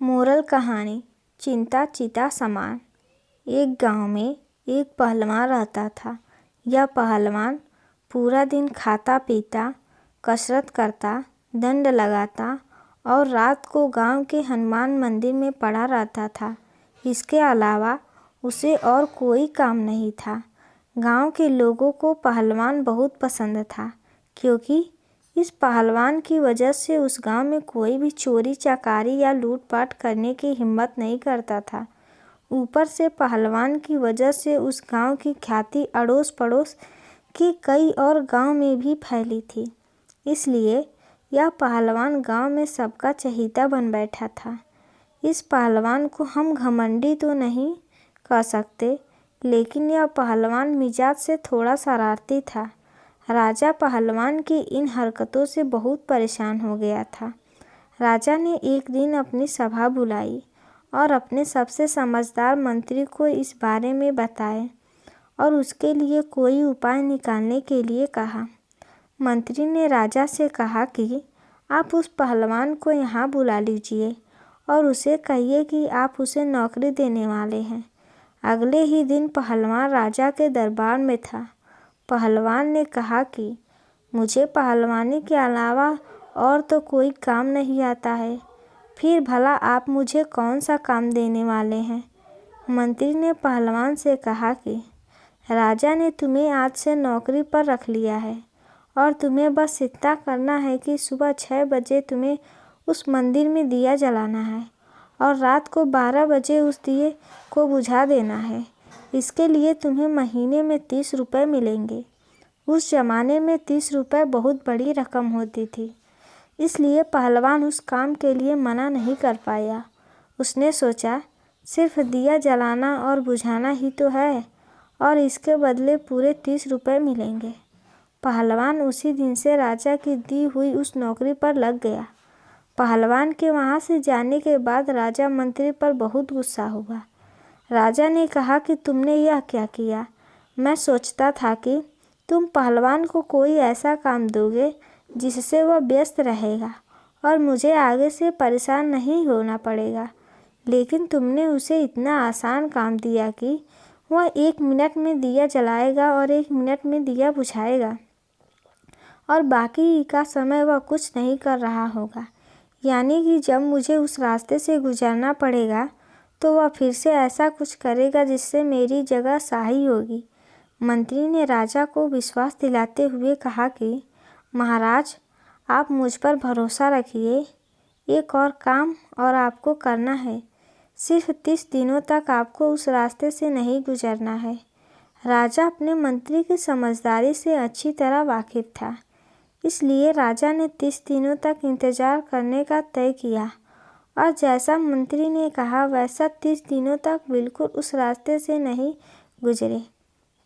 Moral कहानी चिंता चिता समान। एक गांव में एक पहलवान रहता था। यह पहलवान पूरा दिन खाता पीता, कसरत करता, दंड लगाता और रात को गांव के हनुमान मंदिर में पड़ा रहता था। इसके अलावा उसे और कोई काम नहीं था। गांव के लोगों को पहलवान बहुत पसंद था, क्योंकि इस पहलवान की वजह से उस गांव में कोई भी चोरी चकारी या लूटपाट करने की हिम्मत नहीं करता था। ऊपर से पहलवान की वजह से उस गांव की ख्याति अड़ोस पड़ोस के कई और गांव में भी फैली थी। इसलिए यह पहलवान गांव में सबका चहेता बन बैठा था। इस पहलवान को हम घमंडी तो नहीं कह सकते, लेकिन यह पहलवान मिजाज से थोड़ा शरारती था। राजा पहलवान की इन हरकतों से बहुत परेशान हो गया था। राजा ने एक दिन अपनी सभा बुलाई और अपने सबसे समझदार मंत्री को इस बारे में बताए और उसके लिए कोई उपाय निकालने के लिए कहा। मंत्री ने राजा से कहा कि आप उस पहलवान को यहाँ बुला लीजिए और उसे कहिए कि आप उसे नौकरी देने वाले हैं। अगले ही दिन पहलवान राजा के दरबार में था। पहलवान ने कहा कि मुझे पहलवानी के अलावा और तो कोई काम नहीं आता है, फिर भला आप मुझे कौन सा काम देने वाले हैं। मंत्री ने पहलवान से कहा कि राजा ने तुम्हें आज से नौकरी पर रख लिया है और तुम्हें बस इतना करना है कि सुबह 6 बजे तुम्हें उस मंदिर में दिया जलाना है और रात को 12 बजे उस दिए को बुझा देना है। इसके लिए तुम्हें महीने में 30 रुपये मिलेंगे। उस ज़माने में 30 रुपये बहुत बड़ी रकम होती थी, इसलिए पहलवान उस काम के लिए मना नहीं कर पाया। उसने सोचा, सिर्फ दिया जलाना और बुझाना ही तो है और इसके बदले पूरे 30 रुपये मिलेंगे। पहलवान उसी दिन से राजा की दी हुई उस नौकरी पर लग गया। पहलवान के वहाँ से जाने के बाद राजा मंत्री पर बहुत गुस्सा हुआ। राजा ने कहा कि तुमने यह क्या किया। मैं सोचता था कि तुम पहलवान को कोई ऐसा काम दोगे जिससे वह व्यस्त रहेगा और मुझे आगे से परेशान नहीं होना पड़ेगा, लेकिन तुमने उसे इतना आसान काम दिया कि वह 1 मिनट में दिया जलाएगा और 1 मिनट में दिया बुझाएगा और बाकी का समय वह कुछ नहीं कर रहा होगा। यानी कि जब मुझे उस रास्ते से गुजरना पड़ेगा तो वह फिर से ऐसा कुछ करेगा जिससे मेरी जगह शाही होगी। मंत्री ने राजा को विश्वास दिलाते हुए कहा कि महाराज, आप मुझ पर भरोसा रखिए। एक और काम और आपको करना है। सिर्फ 30 दिनों तक आपको उस रास्ते से नहीं गुजरना है। राजा अपने मंत्री की समझदारी से अच्छी तरह वाकिफ था, इसलिए राजा ने 30 दिनों तक इंतज़ार करने का तय किया और जैसा मंत्री ने कहा वैसा 30 दिनों तक बिल्कुल उस रास्ते से नहीं गुजरे।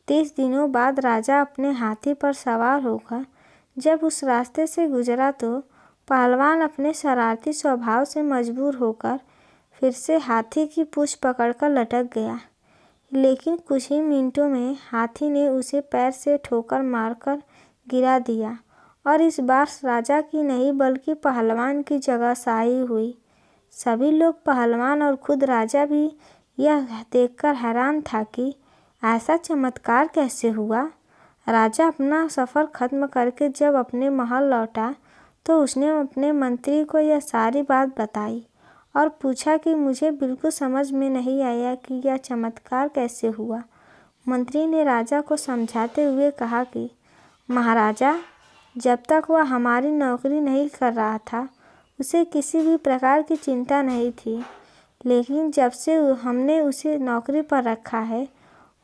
30 दिनों बाद राजा अपने हाथी पर सवार होकर जब उस रास्ते से गुजरा तो पहलवान अपने शरारती स्वभाव से मजबूर होकर फिर से हाथी की पूँछ पकड़कर लटक गया। लेकिन कुछ ही मिनटों में हाथी ने उसे पैर से ठोकर मारकर गिरा दिया और इस बार राजा की नहीं बल्कि पहलवान की जगह शाही हुई। सभी लोग, पहलवान और खुद राजा भी यह देखकर हैरान था कि ऐसा चमत्कार कैसे हुआ। राजा अपना सफ़र खत्म करके जब अपने महल लौटा तो उसने अपने मंत्री को यह सारी बात बताई और पूछा कि मुझे बिल्कुल समझ में नहीं आया कि यह चमत्कार कैसे हुआ। मंत्री ने राजा को समझाते हुए कहा कि महाराजा, जब तक वह हमारी नौकरी नहीं कर रहा था उसे किसी भी प्रकार की चिंता नहीं थी, लेकिन जब से हमने उसे नौकरी पर रखा है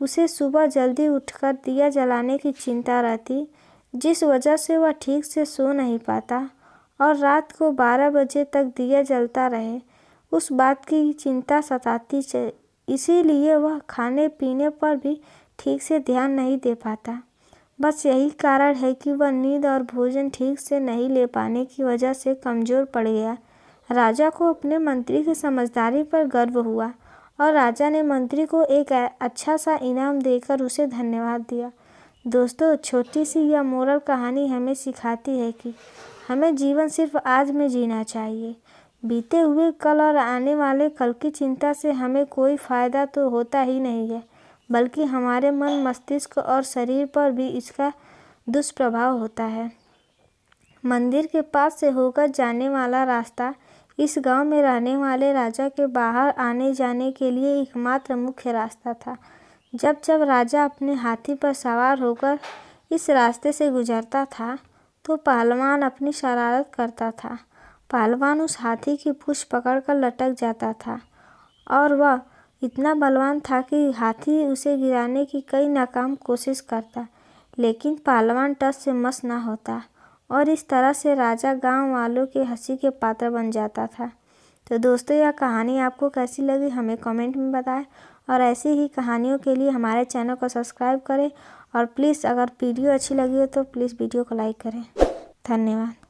उसे सुबह जल्दी उठकर दिया जलाने की चिंता रहती, जिस वजह से वह ठीक से सो नहीं पाता और रात को 12 बजे तक दिया जलता रहे, उस बात की चिंता सताती, इसीलिए वह खाने पीने पर भी ठीक से ध्यान नहीं दे पाता। बस यही कारण है कि वह नींद और भोजन ठीक से नहीं ले पाने की वजह से कमज़ोर पड़ गया। राजा को अपने मंत्री की समझदारी पर गर्व हुआ और राजा ने मंत्री को एक अच्छा सा इनाम देकर उसे धन्यवाद दिया। दोस्तों, छोटी सी यह मोरल कहानी हमें सिखाती है कि हमें जीवन सिर्फ आज में जीना चाहिए। बीते हुए कल और आने वाले कल की चिंता से हमें कोई फ़ायदा तो होता ही नहीं है, बल्कि हमारे मन, मस्तिष्क और शरीर पर भी इसका दुष्प्रभाव होता है। मंदिर के पास से होकर जाने वाला रास्ता इस गांव में रहने वाले राजा के बाहर आने जाने के लिए एकमात्र मुख्य रास्ता था। जब जब राजा अपने हाथी पर सवार होकर इस रास्ते से गुजरता था तो पहलवान अपनी शरारत करता था। पहलवान उस हाथी की पूंछ पकड़कर लटक जाता था और वह इतना बलवान था कि हाथी उसे गिराने की कई नाकाम कोशिश करता, लेकिन पहलवान टस से मस न होता और इस तरह से राजा गांव वालों के हंसी के पात्र बन जाता था। तो दोस्तों, यह कहानी आपको कैसी लगी हमें कमेंट में बताएं और ऐसी ही कहानियों के लिए हमारे चैनल को सब्सक्राइब करें और प्लीज़ अगर वीडियो अच्छी लगी हो तो प्लीज़ वीडियो को लाइक करें। धन्यवाद।